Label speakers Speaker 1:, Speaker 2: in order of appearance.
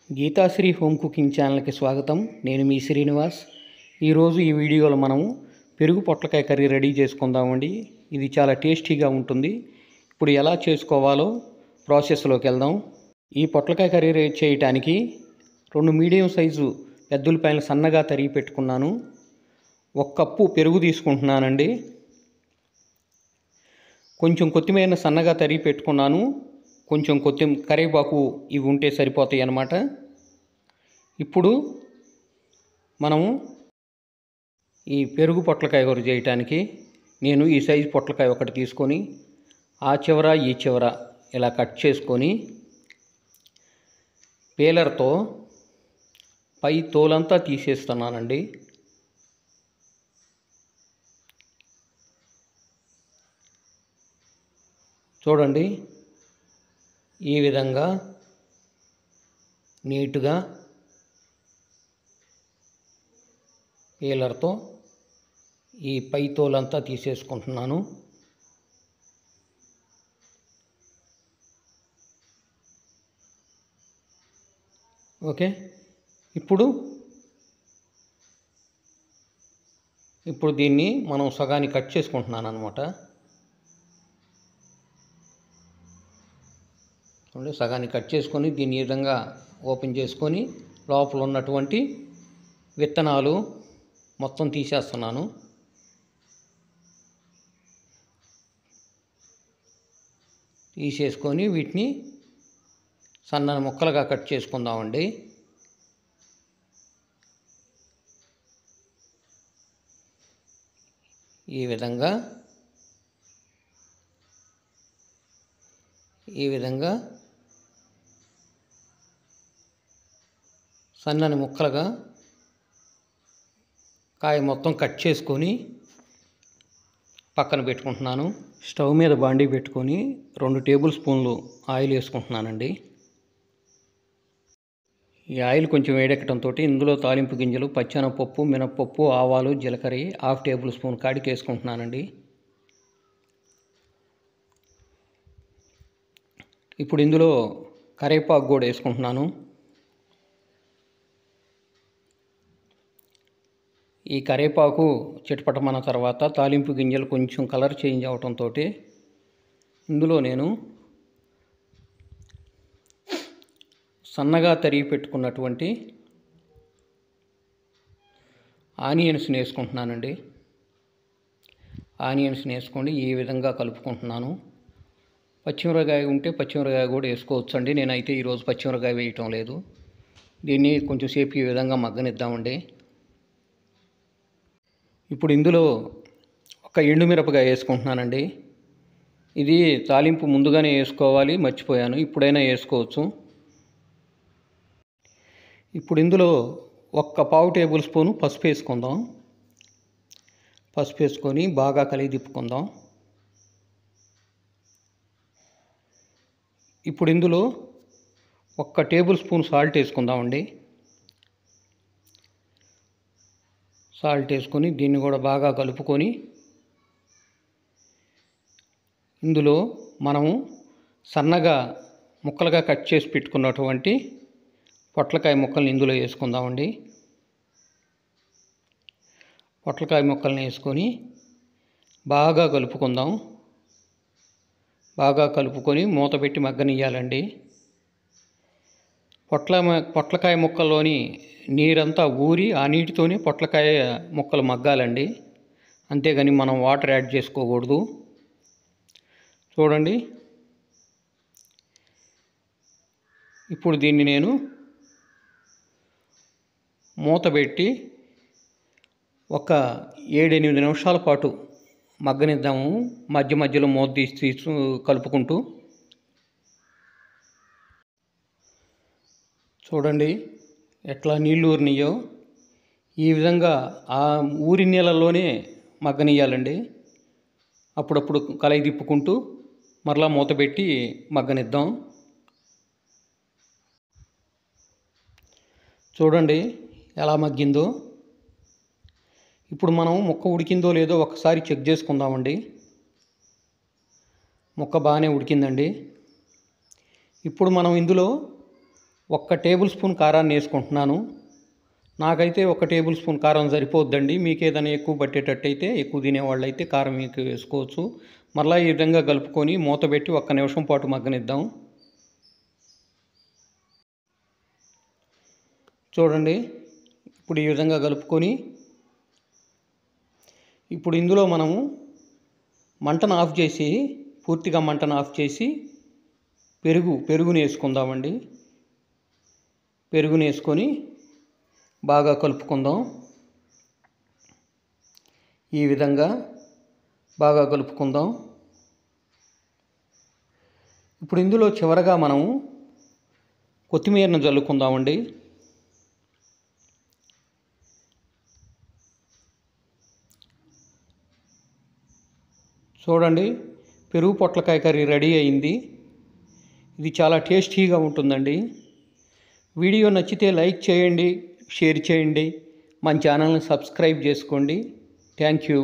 Speaker 1: Geethasri home cooking ఛానల్కి స్వాగతం. నేను మీ శ్రీనివాస్. ఈరోజు ఈ వీడియోలో మనము పెరుగు పొట్లకాయ కర్రీ రెడీ చేసుకుందామండి. ఇది చాలా టేస్టీగా ఉంటుంది. ఇప్పుడు ఎలా చేసుకోవాలో ప్రాసెస్లోకి వెళ్దాం. ఈ పొట్లకాయ కర్రీ చేయడానికి 2 మీడియం సైజు పెద్ద ఉల్లిపాయలు సన్నగా తరిగి పెట్టుకున్నాను. 1 కప్పు పెరుగు తీసుకుంటున్నానండి. కొంచెం కొత్తిమీర సన్నగా తరిగి పెట్టుకున్నాను. కొంచెం కరివేపాకు ఇవి ఉంటే సరిపోతాయి అన్నమాట. ఇప్పుడు మనము ఈ పెరుగు పొట్లకాయ కూర చేయడానికి నేను ఈ సైజు పొట్లకాయ ఒకటి తీసుకొని ఆ చివర ఈ చివర ఇలా కట్ చేసుకొని పీలర్తో పై తోలంతా తీసేస్తున్నానండి. చూడండి, ఈ విధంగా నీట్గా పీలర్తో ఈ పై తోలంతా తీసేసుకుంటున్నాను. ఓకే, ఇప్పుడు దీన్ని మనం సగాన్ని కట్ చేసుకుంటున్నాను అనమాట. సగాన్ని కట్ చేసుకొని దీన్ని ఈ విధంగా ఓపెన్ చేసుకొని లోపల ఉన్నటువంటి విత్తనాలు మొత్తం తీసేస్తున్నాను. తీసేసుకొని వీటిని సన్నని ముక్కలుగా కట్ చేసుకుందామండి. ఈ విధంగా సన్నని ముక్కలుగా కాయ మొత్తం కట్ చేసుకొని పక్కన పెట్టుకుంటున్నాను. స్టవ్ మీద బాండీ పెట్టుకొని 2 టేబుల్ స్పూన్లు ఆయిల్ వేసుకుంటున్నానండి. ఈ ఆయిల్ కొంచెం వేడెక్కడంతో ఇందులో తాలింపు గింజలు, పచ్చెనపప్పు, మినప్పప్పు, ఆవాలు, జీలకర్ర 1/2 టేబుల్ స్పూన్ కాడికి వేసుకుంటున్నానండి. ఇప్పుడు ఇందులో కరివేపాకు కూడా వేసుకుంటున్నాను. ఈ కరివేపాకు చిటపటమన్న తర్వాత తాలింపు గింజలు కొంచెం కలర్ చేంజ్ అవడంతో ఇందులో నేను సన్నగా తరిగి పెట్టుకున్నటువంటి ఆనియన్స్ని వేసుకుంటున్నానండి. ఆనియన్స్ని వేసుకొని ఈ విధంగా కలుపుకుంటున్నాను. పచ్చిమిరపకాయ ఉంటే పచ్చిమిరపకాయ కూడా వేసుకోవచ్చండి. నేనైతే ఈరోజు పచ్చిమిరపకాయ వేయటం లేదు. దీన్ని కొంచెం సేపు ఈ విధంగా మగ్గనిద్దామండి. ఇప్పుడు ఇందులో ఒక ఎండుమిరపకాయ వేసుకుంటున్నానండి. ఇది తాలింపు ముందుగానే వేసుకోవాలి, మర్చిపోయాను, ఇప్పుడైనా వేసుకోవచ్చు. ఇప్పుడు ఇందులో 1/4 టేబుల్ స్పూను పసుపు వేసుకుందాం. పసుపు వేసుకొని బాగా కలిగి తిప్పుకుందాం. ఇప్పుడు ఇందులో 1 టేబుల్ స్పూన్ సాల్ట్ వేసుకుందామండి. సాల్ట్ వేసుకొని దీన్ని కూడా బాగా కలుపుకొని ఇందులో మనము సన్నగా ముక్కలుగా కట్ చేసి పెట్టుకున్నటువంటి పొట్లకాయ ముక్కల్ని ఇందులో వేసుకుందామండి. పొట్లకాయ ముక్కల్ని వేసుకొని బాగా కలుపుకుందాం. బాగా కలుపుకొని మూత పెట్టి మగ్గనియ్యాలండి. పొట్లకాయ ముక్కల్లోని నీరంతా ఊరి ఆ నీటితోనే పొట్లకాయ ముక్కలు మగ్గాలండి. అంతేగాని మనం వాటర్ యాడ్ చేసుకోకూడదు. చూడండి, ఇప్పుడు దీన్ని నేను మూత పెట్టి ఒక 7-8 నిమిషాల పాటు మగ్గనిద్దాము. మధ్య మధ్యలో మూత తీసి కలుపుకుంటూ. చూడండి ఎట్లా నీళ్ళు ఊరినాయో. ఈ విధంగా ఆ ఊరి నీళ్ళల్లోనే మగ్గనియ్యాలండి. అప్పుడప్పుడు కలయి తిప్పుకుంటూ మరలా మూత పెట్టి మగ్గనిద్దాం. చూడండి ఎలా మగ్గిందో. ఇప్పుడు మనం ముక్క ఉడికిందో లేదో ఒకసారి చెక్ చేసుకుందామండి. ముక్క బాగానే ఉడికిందండి. ఇప్పుడు మనం ఇందులో 1 టేబుల్ స్పూన్ కారాన్ని వేసుకుంటున్నాను. నాకైతే 1 టేబుల్ స్పూన్ కారం సరిపోద్దండి. మీకు ఏదైనా ఎక్కువ పట్టేటట్టయితే, ఎక్కువ తినేవాళ్ళు అయితే కారం ఎక్కువ వేసుకోవచ్చు. మరలా ఈ విధంగా కలుపుకొని మూత పెట్టి 1 నిమిషం పాటు మగ్గనిద్దాం. చూడండి, ఇప్పుడు ఈ విధంగా కలుపుకొని ఇప్పుడు ఇందులో మనము మంటను ఆఫ్ చేసి, పూర్తిగా మంటను ఆఫ్ చేసి పెరుగుని వేసుకుందామండి. పెరుగుని వేసుకొని బాగా కలుపుకుందాం. ఈ విధంగా బాగా కలుపుకుందాం. ఇప్పుడు ఇందులో చివరగా మనము కొత్తిమీరను జల్లుకుందామండి. చూడండి, పెరుగు పొట్లకాయ కర్రీ రెడీ అయింది. ఇది చాలా టేస్టీగా ఉంటుందండి. వీడియో నచ్చితే లైక్ చేయండి, షేర్ చేయండి, మన ఛానల్ని సబ్స్క్రైబ్ చేసుకోండి. Thank you.